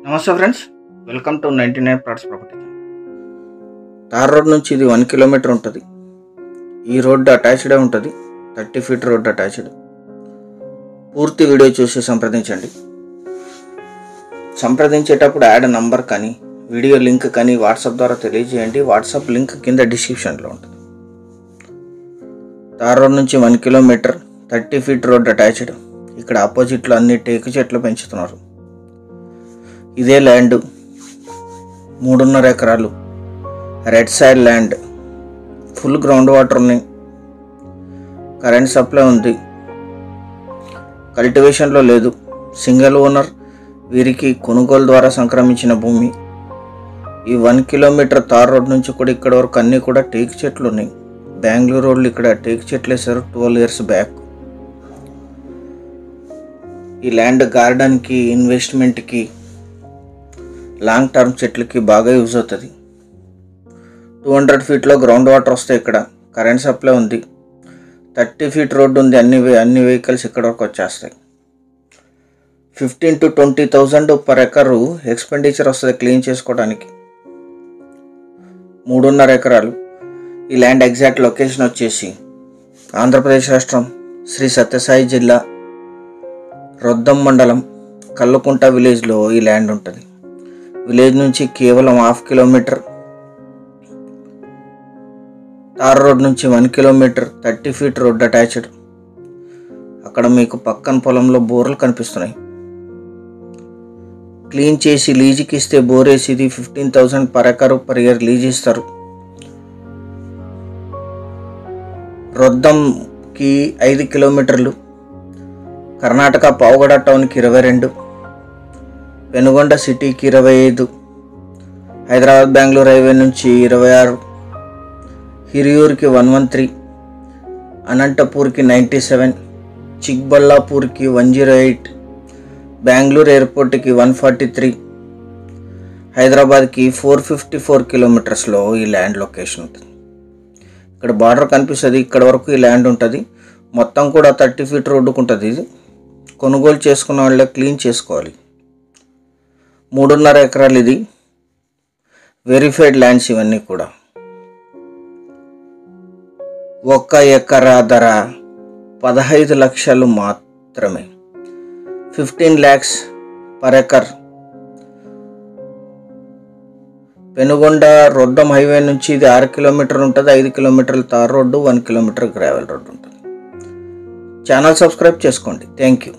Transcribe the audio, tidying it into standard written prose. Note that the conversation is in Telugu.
నమస్తే friends, welcome to 99 plots property. Tar road నుంచి ఇది 1 కిలోమీటర్ ఉంటుంది. ఈ రోడ్డు అటాచ్డే ఉంటుంది, 30 ఫీట్ రోడ్డు అటాచ్డ్. పూర్తి వీడియో చూసి సంప్రదించండి. సంప్రదించేటప్పుడు యాడ్ నంబర్ కానీ వీడియో లింక్ కానీ వాట్సాప్ ద్వారా తెలియజేయండి. వాట్సాప్ లింక్ కింద డిస్క్రిప్షన్లో ఉంటుంది. తార్ రోడ్ నుంచి 1 కిలోమీటర్ 30 ఫీట్ రోడ్డు అటాచ్డ్. ఇక్కడ ఆపోజిట్లో అన్ని టేకు చెట్లు పెంచుతున్నారు. ఇదే ల్యాండ్ 3.5 ఎకరాలు red side land. Full ground water ఉన్నాయి, కరెంట్ సప్లై ఉంది, కల్టివేషన్లో లేదు. సింగిల్ ఓనర్, వీరికి కొనుగోలు ద్వారా సంక్రమించిన భూమి. ఈ 1 కిలోమీటర్ తార్ రోడ్ నుంచి కూడా ఇక్కడ వరకు అన్నీ కూడా టేకు చెట్లు ఉన్నాయి. బెంగళూరు రోడ్లు ఇక్కడ టేకు చెట్లు వేశారు 12 years బ్యాక్. ఈ ల్యాండ్ గార్డెన్కి, ఇన్వెస్ట్మెంట్కి, లాంగ్ టర్మ్ చెట్లకి బాగా యూజ్ అవుతుంది. 200 ఫీట్లో గ్రౌండ్ వాటర్ వస్తాయి. ఇక్కడ కరెంట్ సప్లై ఉంది. 30 ఫీట్ రోడ్డు ఉంది. అన్ని వెహికల్స్ ఇక్కడ వరకు వచ్చేస్తాయి. 15,000 to 20,000 పర్ ఎకరు ఎక్స్పెండిచర్ వస్తుంది క్లీన్ చేసుకోవడానికి. 3.5 ఎకరాలు. ఈ ల్యాండ్ ఎగ్జాక్ట్ లొకేషన్ వచ్చేసి ఆంధ్రప్రదేశ్ రాష్ట్రం, శ్రీ సత్యసాయి జిల్లా, రొద్దం మండలం, కల్లుకుంట విలేజ్లో ఈ ల్యాండ్ ఉంటుంది. విలేజ్ నుంచి కేవలం 1/2 కిలోమీటర్. తార్ రోడ్ నుంచి 1 కిలోమీటర్ 30 ఫీట్ రోడ్ అటాచ్డ్. అక్కడ మీకు పక్కన పొలంలో బోర్లు కనిపిస్తున్నాయి. క్లీన్ చేసి లీజుకి ఇస్తే బోర్ వేసి ఇది 15,000 per acre per year lease ఇస్తారు. రొద్దంకి 5 కిలోమీటర్లు. కర్ణాటక పావుగడ టౌన్కి 22, పెనుగొండ సిటీకి 25, హైదరాబాద్ బెంగళూరు హైవే నుంచి 26, హిరియూర్కి 113, అనంతపూర్కి 97, చిక్బల్లాపూర్కి 108, బెంగళూరు ఎయిర్పోర్ట్కి 143, హైదరాబాద్కి 454 కిలోమీటర్స్లో ఈ ల్యాండ్ లొకేషన్ ఉంటుంది. ఇక్కడ బార్డర్ కనిపిస్తుంది. ఇక్కడ వరకు ఈ ల్యాండ్ ఉంటుంది. మొత్తం కూడా 30 ఫీట్ రోడ్డుకు ఉంటుంది. ఇది కొనుగోలు చేసుకున్న వాళ్ళే క్లీన్ చేసుకోవాలి. 3.5 ఎకరాలు. ఇది వెరిఫైడ్ ల్యాండ్స్. ఇవన్నీ కూడా 1 ఎకరా ధర 15 లక్షలు మాత్రమే. 15 lakhs per acre. Penukonda Roddam highway నుంచి ఇది 6 కిలోమీటర్ ఉంటుంది. 5 కిలోమీటర్ల tar road, 1 kilometre gravel road ఉంటుంది. ఛానల్ సబ్స్క్రైబ్ చేసుకోండి. Thank you.